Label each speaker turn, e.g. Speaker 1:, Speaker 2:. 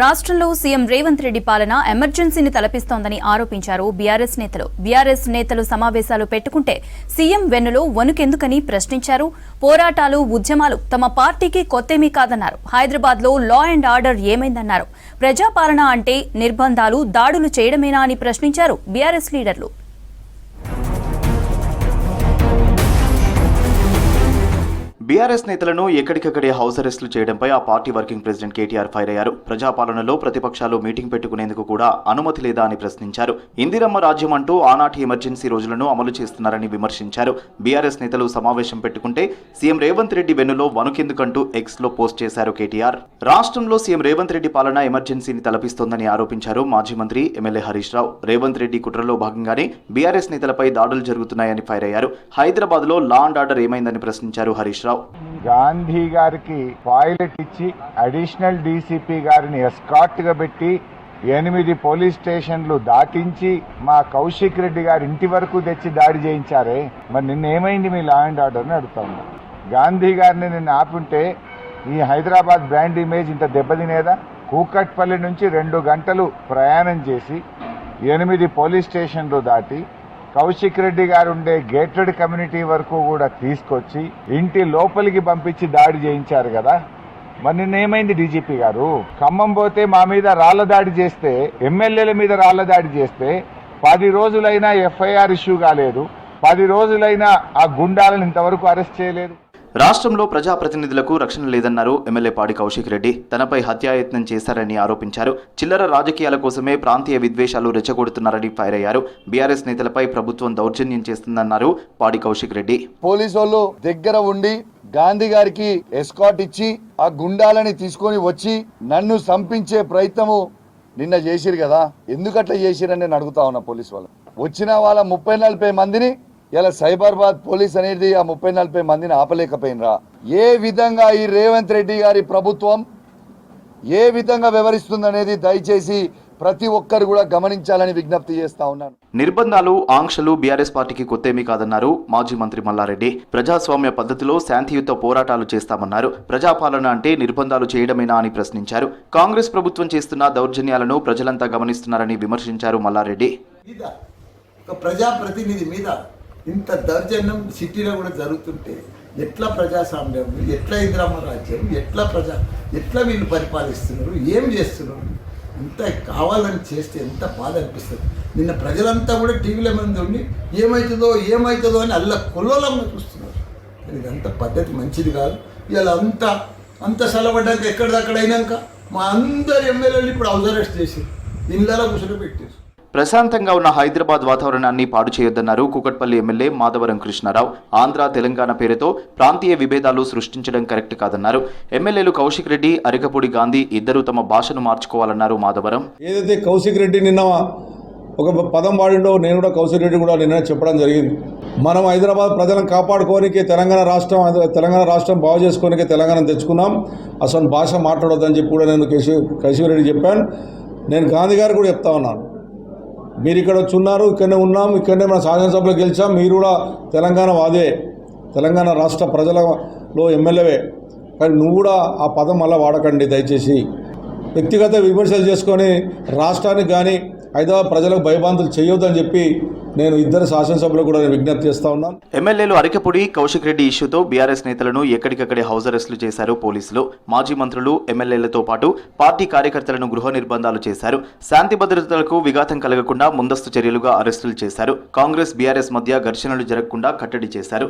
Speaker 1: రాష్ట్రంలో సీఎం రేవంత్ రెడ్డి పాలన ఎమర్జెన్సీని తలపిస్తోందని ఆరోపించారు బీఆర్ఎస్ నేతలు. బీఆర్ఎస్ నేతలు సమావేశాలు పెట్టుకుంటే సీఎం వెన్నులో వణుకెందుకని ప్రశ్నించారు. పోరాటాలు, ఉద్యమాలు తమ పార్టీకి కొత్తేమీ కాదన్నారు. హైదరాబాద్లో లా అండ్ ఆర్డర్ ఏమైందన్నారు. ప్రజాపాలన అంటే నిర్బంధాలు, దాడులు చేయడమేనా అని ప్రశ్నించారు బీఆర్ఎస్ లీడర్లు.
Speaker 2: బీఆర్ఎస్ నేతలను ఎక్కడికక్కడే హౌస్ అరెస్టులు చేయడంపై ఆ party working president KTR fire అయ్యారు. ప్రజాపాలనలో ప్రతిపక్షాలు మీటింగ్ పెట్టుకునేందుకు కూడా అనుమతి లేదా అని ప్రశ్నించారు. ఇందిరమ్మ రాజ్యం అంటూ ఆనాటి ఎమర్జెన్సీ రోజులను అమలు చేస్తున్నారని విమర్శించారు. బీఆర్ఎస్ నేతలు సమావేశం పెట్టుకుంటే సీఎం రేవంత్ రెడ్డి వెన్నులో వణుకెందుకంటూ ఎక్స్ లో పోస్ట్ చేశారు కేటీఆర్. రాష్ట్రంలో సీఎం రేవంత్ రెడ్డి పాలన ఎమర్జెన్సీని తలపిస్తోందని ఆరోపించారు మాజీ మంత్రి ఎమ్మెల్యే హరీష్ రావు. రేవంత్ రెడ్డి కుట్రలో భాగంగానే బీఆర్ఎస్ నేతలపై దాడులు జరుగుతున్నాయని ఫైర్ అయ్యారు. హైదరాబాద్ లో లా అండ్ ఆర్డర్ ఏమైందని ప్రశ్నించారు హరీష్ రావు.
Speaker 3: గాంధీ గారికి పాయిలెట్ ఇచ్చి అడిషనల్ డీసీపీ గారిని ఎస్కార్ట్ గా పెట్టి 8 పోలీస్ స్టేషన్లు దాటించి మా కౌశిక్ రెడ్డి గారి ఇంటి వరకు తెచ్చి దాడి చేయించారే, మరి నిన్న ఏమైంది మీ లా అండ్ ఆర్డర్ అని అడుగుతా ఉన్నా. గాంధీ గారిని నిన్న ఆపుంటే ఈ హైదరాబాద్ బ్రాండ్ ఇమేజ్ ఇంత దెబ్బతినేదా? కూకట్పల్లి నుంచి 2 గంటలు ప్రయాణం చేసి 8 పోలీస్ స్టేషన్లు దాటి కౌశిక్ రెడ్డి గారు ఉండే గేటెడ్ కమ్యూనిటీ వరకు కూడా తీసుకొచ్చి ఇంటి లోపలికి పంపించి దాడి చేయించారు కదా. మరి నిన్నేమైంది డీజీపీ గారు? ఖమ్మం పోతే మా మీద రాళ్ల దాడి చేస్తే, ఎమ్మెల్యేల మీద రాళ్ల దాడి చేస్తే 10 రోజులైనా ఎఫ్ఐఆర్ ఇష్యూ కాలేదు. 10 రోజులైనా ఆ గుండాలను ఇంతవరకు అరెస్ట్ చేయలేదు.
Speaker 2: రాష్ట్రంలో ప్రజాప్రతినిధులకు రక్షణ లేదన్నారు ఎమ్మెల్యే పాడి కౌశిక్ రెడ్డి. తనపై హత్యాయత్నం చేశారని ఆరోపించారు. చిల్లర రాజకీయాల కోసమే ప్రాంతీయ విద్వేషాలు రెచ్చగొడుతున్నారని ఫైర్ అయ్యారు. బీఆర్ఎస్ నేతలపై ప్రభుత్వం దౌర్జన్యం చేస్తుందన్నారు పాడి కౌశిక్ రెడ్డి.
Speaker 4: పోలీసు వాళ్ళు దగ్గర ఉండి గాంధీ గారికి ఎస్కాట్ ఇచ్చి ఆ గుండాలని తీసుకొని వచ్చి నన్ను సంపించే ప్రయత్నము నిన్న చేసిరు కదా. ఎందుకట్లా చేసిరని నేను అడుగుతా ఉన్నా. పోలీసు వాళ్ళు వచ్చిన వాళ్ళ 30-40 మందిని ఇలా సైబరాబాద్ పోలీస్ అనేది ఆ 30-40 మందిని ఆపలేకపోయినరా? ఏ విధంగా ఈ రేవంత్ రెడ్డి గారి ప్రభుత్వం ఏ విధంగా వ్యవహరిస్తుందనేది దయచేసి ప్రతి ఒక్కరు కూడా గమనించాలని విజ్ఞప్తి చేస్తా ఉన్నాను.
Speaker 2: నిర్బంధాలు, ఆంక్షలు బీఆర్ఎస్ పార్టీకి కొత్తేమీ కాదన్నారు మాజీ మంత్రి మల్లారెడ్డి. ప్రజాస్వామ్య పద్ధతిలో శాంతియుత పోరాటాలు చేస్తామన్నారు. ప్రజాపాలన అంటే నిర్బంధాలు చేయడమేనా అని ప్రశ్నించారు. కాంగ్రెస్ ప్రభుత్వం చేస్తున్న దౌర్జన్యాలను ప్రజలంతా గమనిస్తున్నారని విమర్శించారు మల్లారెడ్డి.
Speaker 5: ప్రజాప్రతినిధి మీద ఇంత దౌర్జన్యం సిటీలో కూడా జరుగుతుంటే ఎట్లా ప్రజాస్వామ్యం, ఎట్లా ఇందిరమ్మ రాజ్యం, ఎట్లా వీళ్ళు పరిపాలిస్తున్నారు, ఏం చేస్తున్నారు? ఇంత కావాలని చేస్తే ఎంత బాధ అనిపిస్తుంది. నిన్న ప్రజలంతా కూడా టీవీల మంది ఉండి ఏమవుతుందో అని అల్ల కొల్లోలంగా చూస్తున్నారు. ఇదంతా పద్ధతి మంచిది కాదు. ఇలా అంత సెలవడ్డాక ఎక్కడిదక్కడ అయినాక మా అందరు ఎమ్మెల్యేలు ఇప్పుడు హౌస్ అరెస్ట్ చేసి ఇళ్ళలో కూర్చొని పెట్టేసి.
Speaker 2: ప్రశాంతంగా ఉన్న హైదరాబాద్ వాతావరణాన్ని పాడు చేయొద్దన్నారు కూకట్పల్లి ఎమ్మెల్యే మాధవరం కృష్ణారావు. ఆంధ్ర, తెలంగాణ పేరుతో ప్రాంతీయ విభేదాలు సృష్టించడం కరెక్ట్ కాదన్నారు. ఎమ్మెల్యేలు కౌశిక్ రెడ్డి, అరికపూడి గాంధీ ఇద్దరు తమ భాషను మార్చుకోవాలన్నారు మాధవరం.
Speaker 6: ఏదైతే కౌశిక్ రెడ్డి నిన్న ఒక పదం వాడిండో నేను కూడా కౌశిక్ రెడ్డి కూడా నిన్న చెప్పడం జరిగింది. మనం హైదరాబాద్ ప్రజలను కాపాడుకోనికి తెలంగాణ రాష్ట్రం బాగు చేసుకోనికి తెలంగాణ తెచ్చుకున్నాం. అసలు భాష మాట్లాడొద్దని చెప్పి కూడా నేను కౌశిక్ రెడ్డి చెప్పాను. నేను గాంధీ గారు కూడా చెప్తా ఉన్నాను, మీరు ఇక్కడ వచ్చి ఉన్నారు, ఇక్కడనే ఉన్నాం, ఇక్కడనే మన శాసనసభలో గెలిచాం, మీరు కూడా తెలంగాణ వాదే, తెలంగాణ రాష్ట్ర ప్రజలలో ఎమ్మెల్యేవే, కానీ నువ్వు కూడా ఆ పదం మళ్ళీ వాడకండి దయచేసి. వ్యక్తిగత విమర్శలు చేసుకొని రాష్ట్రానికి కానీ హైదరాబాద్ ప్రజలకు భయభ్రాంతులు చేయొద్దని చెప్పి నేను ఇద్దరు శాసనసభలో కూడా విజ్ఞప్తి చేస్తా ఉన్నాను.
Speaker 2: ఎమ్మెల్యేలు అరికపూడి, కౌశిక్ రెడ్డి ఇష్యూతో బీఆర్ఎస్ నేతలను ఎక్కడికక్కడే హౌస్ అరెస్టులు చేశారు పోలీసులు. మాజీ మంత్రులు, ఎమ్మెల్యేలతో పాటు పార్టీ కార్యకర్తలను గృహ నిర్బంధాలు చేశారు. శాంతి భద్రతలకు విఘాతం కలగకుండా ముందస్తు చర్యలుగా అరెస్టులు చేశారు. కాంగ్రెస్, బీఆర్ఎస్ మధ్య ఘర్షణలు జరగకుండా కట్టడి చేశారు.